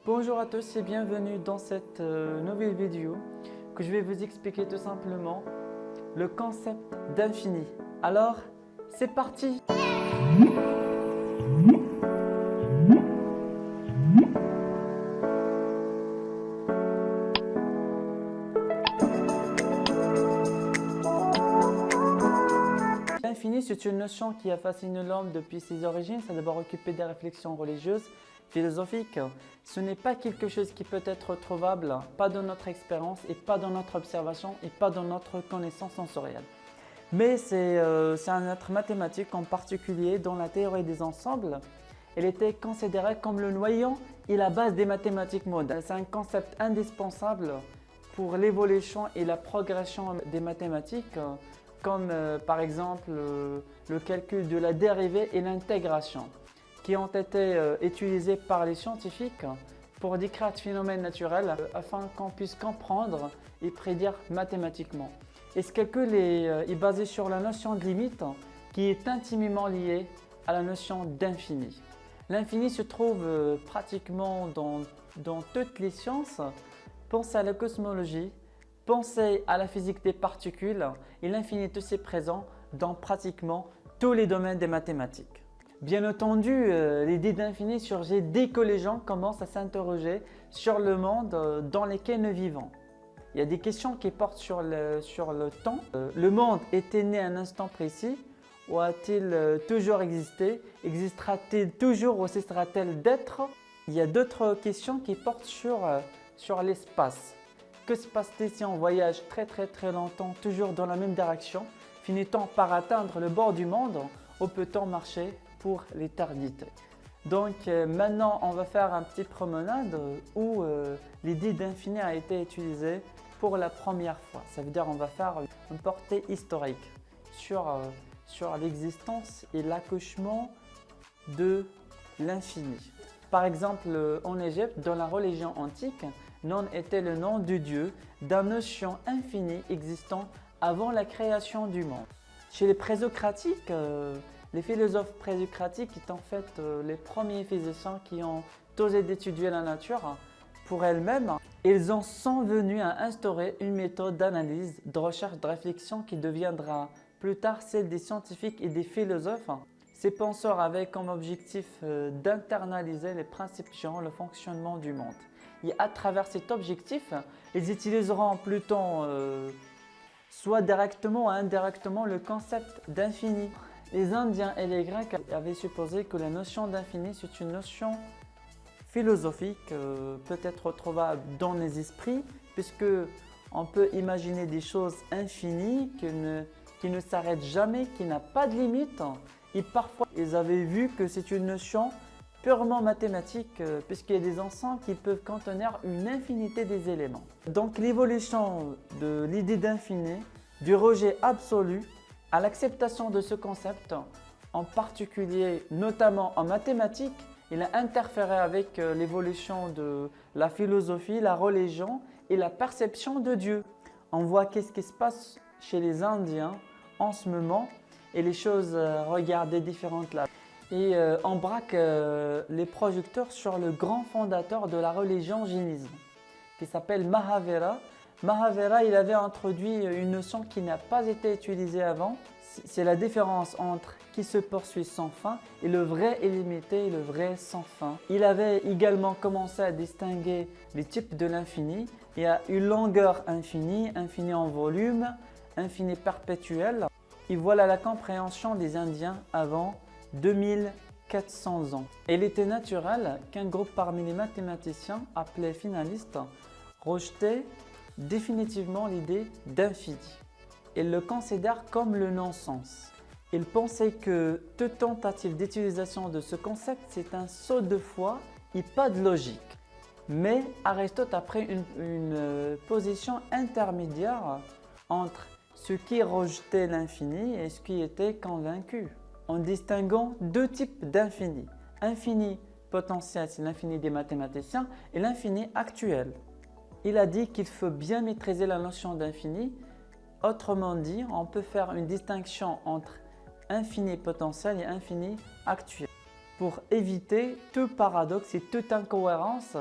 Bonjour à tous et bienvenue dans cette nouvelle vidéo que je vais vous expliquer tout simplement le concept d'infini. Alors, c'est parti! L'infini, c'est une notion qui a fasciné l'homme depuis ses origines. Ça a d'abord occupé des réflexions religieuses, philosophiques. Ce n'est pas quelque chose qui peut être trouvable, pas dans notre expérience et pas dans notre observation et pas dans notre connaissance sensorielle. Mais c'est un être mathématique en particulier dans la théorie des ensembles. Elle était considérée comme le noyau et la base des mathématiques modernes. C'est un concept indispensable pour l'évolution et la progression des mathématiques, comme par exemple le calcul de la dérivée et l'intégration, qui ont été utilisés par les scientifiques pour décrire ce phénomène naturel afin qu'on puisse comprendre et prédire mathématiquement. Et ce calcul est basé sur la notion de limite qui est intimement liée à la notion d'infini. L'infini se trouve pratiquement dans toutes les sciences. Pensez à la cosmologie, pensez à la physique des particules et l'infini est aussi présent dans pratiquement tous les domaines des mathématiques. Bien entendu, l'idée d'infini surgit dès que les gens commencent à s'interroger sur le monde dans lequel nous vivons. Il y a des questions qui portent sur le temps. Le monde est-il né à un instant précis ou a-t-il toujours existé? Existera-t-il toujours ou cessera-t-il d'être? Il y a d'autres questions qui portent sur l'espace. Que se passe-t-il si on voyage très longtemps, toujours dans la même direction? Finit-on par atteindre le bord du monde ou peut-on marcher pour l'éternité? Donc maintenant, on va faire un petit promenade où l'idée d'infini a été utilisée pour la première fois. Ça veut dire qu'on va faire une portée historique sur l'existence et l'accouchement de l'infini. Par exemple, en Égypte, dans la religion antique, Non était le nom de Dieu d'une notion infinie existant avant la création du monde. Chez les présocratiques, les philosophes présocratiques étaient en fait les premiers physiciens qui ont osé d'étudier la nature pour elle-même. Ils en sont venus à instaurer une méthode d'analyse, de recherche, de réflexion qui deviendra plus tard celle des scientifiques et des philosophes. Ces penseurs avaient comme objectif d'internaliser les principes gérant le fonctionnement du monde. Et à travers cet objectif, ils utiliseront plutôt soit directement ou indirectement le concept d'infini. Les Indiens et les Grecs avaient supposé que la notion d'infini c'est une notion philosophique, peut-être retrouvable dans les esprits, puisque on peut imaginer des choses infinies qui ne s'arrêtent jamais, qui n'ont pas de limite. Et parfois, ils avaient vu que c'est une notion purement mathématique, puisqu'il y a des ensembles qui peuvent contenir une infinité des éléments. Donc l'évolution de l'idée d'infini, du rejet absolu à l'acceptation de ce concept, en particulier notamment en mathématiques, il a interféré avec l'évolution de la philosophie, la religion et la perception de Dieu. On voit qu'est-ce qui se passe chez les Indiens en ce moment et les choses regardent différentes là. Et on braque les projecteurs sur le grand fondateur de la religion jainisme qui s'appelle Mahavira. Mahavira, il avait introduit une notion qui n'a pas été utilisée avant. C'est la différence entre qui se poursuit sans fin et le vrai illimité et le vrai sans fin. Il avait également commencé à distinguer les types de l'infini. Il y a une longueur infinie, infini en volume, infini perpétuel. Et voilà la compréhension des Indiens avant 2400 ans. Il était naturel qu'un groupe parmi les mathématiciens appelés finalistes rejetait définitivement l'idée d'infini. Ils le considèrent comme le non-sens. Ils pensaient que toute tentative d'utilisation de ce concept c'est un saut de foi et pas de logique. Mais Aristote a pris une position intermédiaire entre ceux qui rejetaient l'infini et ceux qui étaient convaincus, en distinguant deux types d'infini. Infini potentiel, c'est l'infini des mathématiciens, et l'infini actuel. Il a dit qu'il faut bien maîtriser la notion d'infini. Autrement dit, on peut faire une distinction entre infini potentiel et infini actuel. pour éviter tout paradoxe et toute incohérence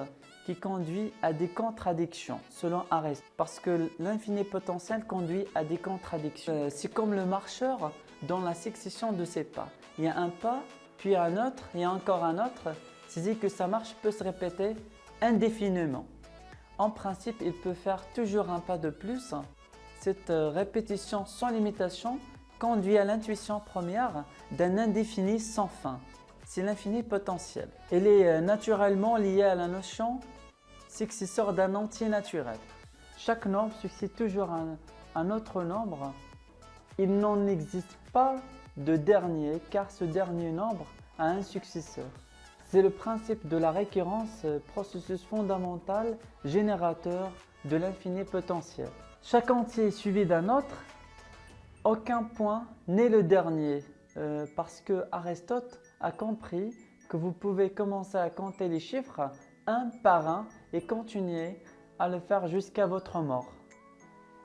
qui conduit à des contradictions, selon Aristote. Parce que l'infini potentiel conduit à des contradictions. C'est comme le marcheur dans la succession de ses pas. Il y a un pas, puis un autre, et encore un autre. C'est-à-dire que sa marche peut se répéter indéfiniment. En principe, il peut faire toujours un pas de plus. Cette répétition sans limitation conduit à l'intuition première d'un indéfini sans fin. C'est l'infini potentiel. Elle est naturellement liée à la notion successeur d'un entier naturel. Chaque nombre succède toujours à un autre nombre. Il n'en existe pas de dernier car ce dernier nombre a un successeur. C'est le principe de la récurrence, processus fondamental générateur de l'infini potentiel. Chaque entier est suivi d'un autre. Aucun point n'est le dernier parce que Aristote a compris que vous pouvez commencer à compter les chiffres un par un et continuer à le faire jusqu'à votre mort.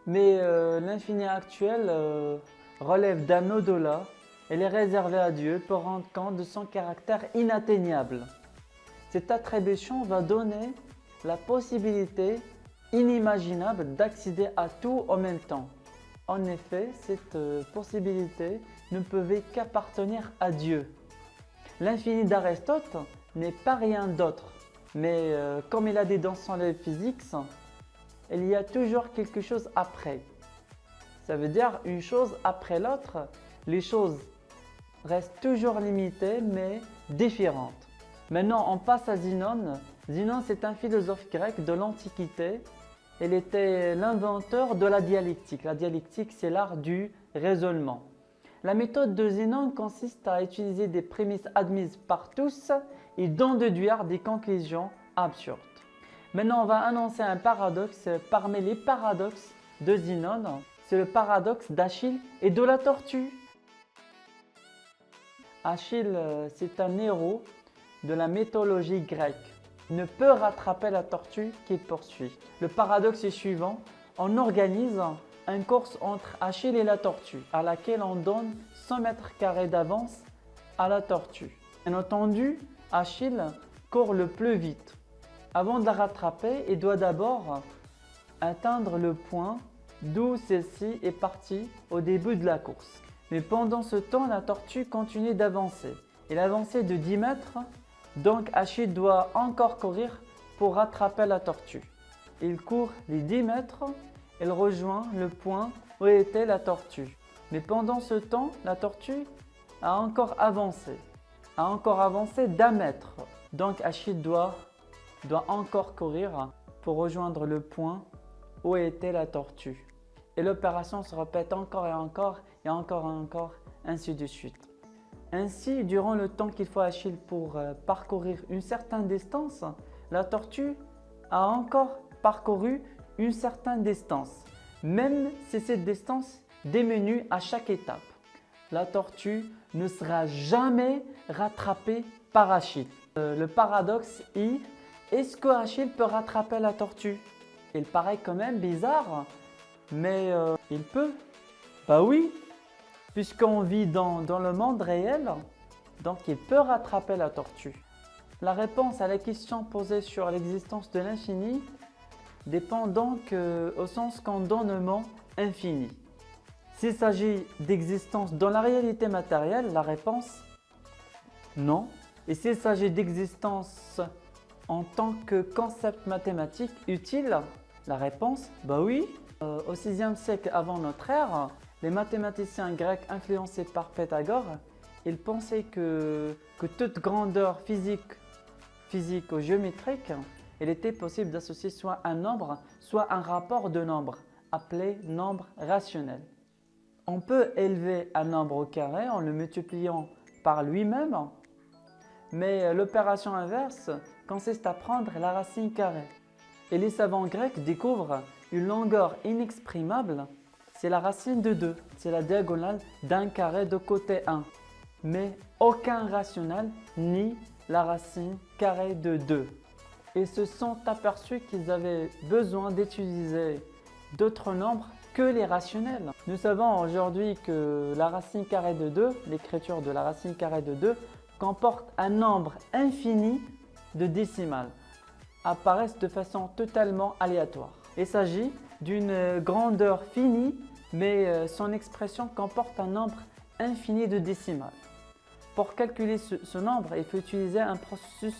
Mais l'infini actuel relève d'un au-delà. Elle est réservée à Dieu pour rendre compte de son caractère inatteignable. Cette attribution va donner la possibilité inimaginable d'accéder à tout en même temps. En effet, cette possibilité ne pouvait qu'appartenir à Dieu. L'infini d'Aristote n'est pas rien d'autre, mais comme il a dit dans son livre Physics, il y a toujours quelque chose après. Ça veut dire une chose après l'autre, les choses restent toujours limitées mais différentes. Maintenant, on passe à Zénon. Zénon, c'est un philosophe grec de l'Antiquité. Il était l'inventeur de la dialectique. La dialectique, c'est l'art du raisonnement. La méthode de Zénon consiste à utiliser des prémices admises par tous et d'en déduire des conclusions absurdes. Maintenant, on va annoncer un paradoxe parmi les paradoxes de Zénon. C'est le paradoxe d'Achille et de la tortue. Achille, c'est un héros de la mythologie grecque. Il ne peut rattraper la tortue qu'il poursuit. Le paradoxe est suivant. On organise une course entre Achille et la tortue à laquelle on donne 100 mètres carrés d'avance à la tortue. Bien entendu, Achille court le plus vite. Avant de la rattraper, il doit d'abord atteindre le point d'où celle-ci est partie au début de la course. Mais pendant ce temps, la tortue continue d'avancer. Elle avançait de 10 mètres, donc Achille doit encore courir pour rattraper la tortue. Il court les 10 mètres, il rejoint le point où était la tortue. Mais pendant ce temps, la tortue a encore avancé d'1 mètre. Donc Achille doit encore courir pour rejoindre le point où était la tortue. Et l'opération se répète encore et encore et encore et encore, ainsi de suite. Ainsi, durant le temps qu'il faut à Achille pour parcourir une certaine distance, la tortue a encore parcouru une certaine distance, même si cette distance diminue à chaque étape. La tortue ne sera jamais rattrapée par Achille. Le paradoxe est, est-ce que Achille peut rattraper la tortue? Il paraît quand même bizarre, mais il peut. Bah oui, puisqu'on vit dans le monde réel, donc il peut rattraper la tortue. La réponse à la question posée sur l'existence de l'infini dépend donc au sens qu'on donne le mot infini. S'il s'agit d'existence dans la réalité matérielle, la réponse non. Et s'il s'agit d'existence en tant que concept mathématique utile, la réponse bah oui. Au 6e siècle avant notre ère, les mathématiciens grecs influencés par Pythagore, ils pensaient que toute grandeur physique ou géométrique, il était possible d'associer soit un nombre, soit un rapport de nombres, appelé nombre rationnel. On peut élever un nombre au carré en le multipliant par lui-même, mais l'opération inverse consiste à prendre la racine carrée. Et les savants grecs découvrent une longueur inexprimable, c'est la racine de 2, c'est la diagonale d'un carré de côté 1. Mais aucun rationnel nie la racine carrée de 2. Ils se sont aperçus qu'ils avaient besoin d'utiliser d'autres nombres que les rationnels. Nous savons aujourd'hui que la racine carrée de 2, l'écriture de la racine carrée de 2, comporte un nombre infini de décimales apparaissent de façon totalement aléatoire. Il s'agit d'une grandeur finie, mais son expression comporte un nombre infini de décimales. Pour calculer ce nombre, il faut utiliser un processus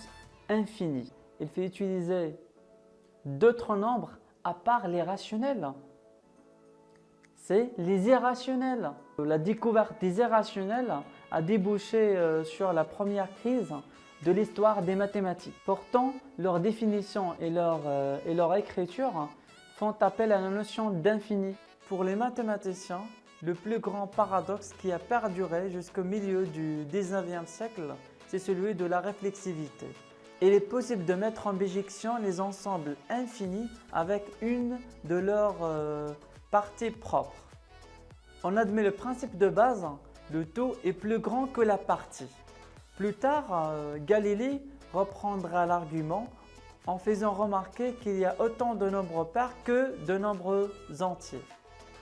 infini. Il faut utiliser d'autres nombres à part les rationnels. C'est les irrationnels. La découverte des irrationnels a débouché sur la première crise de l'histoire des mathématiques. Pourtant, leur définition et leur écriture font appel à la notion d'infini. Pour les mathématiciens, le plus grand paradoxe qui a perduré jusqu'au milieu du 19e siècle, c'est celui de la réflexivité. Il est possible de mettre en bijection les ensembles infinis avec une de leurs parties propres. On admet le principe de base, le tout est plus grand que la partie. Plus tard, Galilée reprendra l'argument en faisant remarquer qu'il y a autant de nombres pairs que de nombres entiers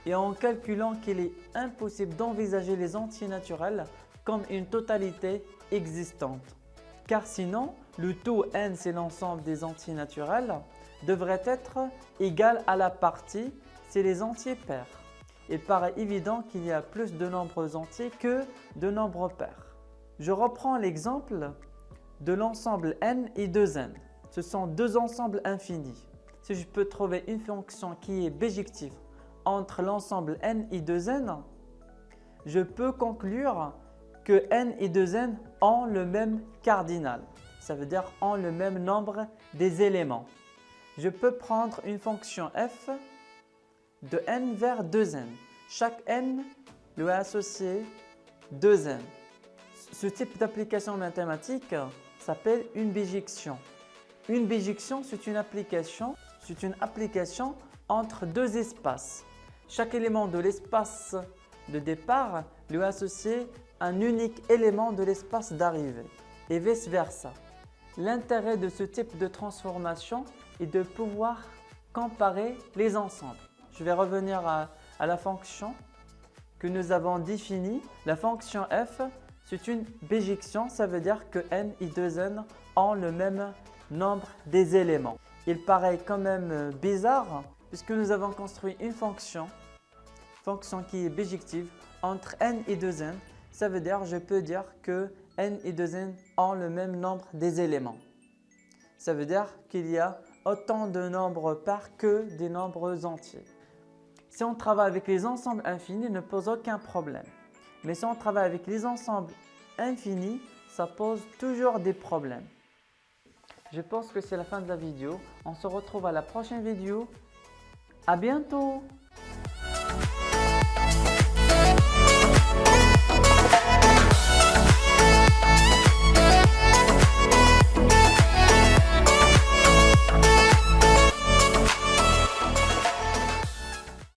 et en calculant qu'il est impossible d'envisager les entiers naturels comme une totalité existante. Car sinon, le taux n, c'est l'ensemble des entiers naturels, devrait être égal à la partie, c'est les entiers pairs. Il paraît évident qu'il y a plus de nombres entiers que de nombres pairs. Je reprends l'exemple de l'ensemble n et 2n. Ce sont deux ensembles infinis. Si je peux trouver une fonction qui est bijective entre l'ensemble n et 2n, je peux conclure que n et 2n ont le même cardinal. Ça veut dire ont le même nombre des éléments. Je peux prendre une fonction f de n vers 2n. Chaque n lui est associé 2n. Ce type d'application mathématique s'appelle une bijection. Une bijection, c'est une application entre deux espaces. Chaque élément de l'espace de départ lui est associé un unique élément de l'espace d'arrivée et vice-versa. L'intérêt de ce type de transformation est de pouvoir comparer les ensembles. Je vais revenir à la fonction que nous avons définie. La fonction f, c'est une bijection, ça veut dire que n et 2n ont le même nombre des éléments. Il paraît quand même bizarre puisque nous avons construit une fonction qui est bijective entre n et 2n. Ça veut dire, je peux dire que n et 2n ont le même nombre des éléments. Ça veut dire qu'il y a autant de nombres pairs que des nombres entiers. Si on travaille avec les ensembles infinis, ne pose aucun problème. Mais si on travaille avec les ensembles infinis, ça pose toujours des problèmes. Je pense que c'est la fin de la vidéo. On se retrouve à la prochaine vidéo. À bientôt!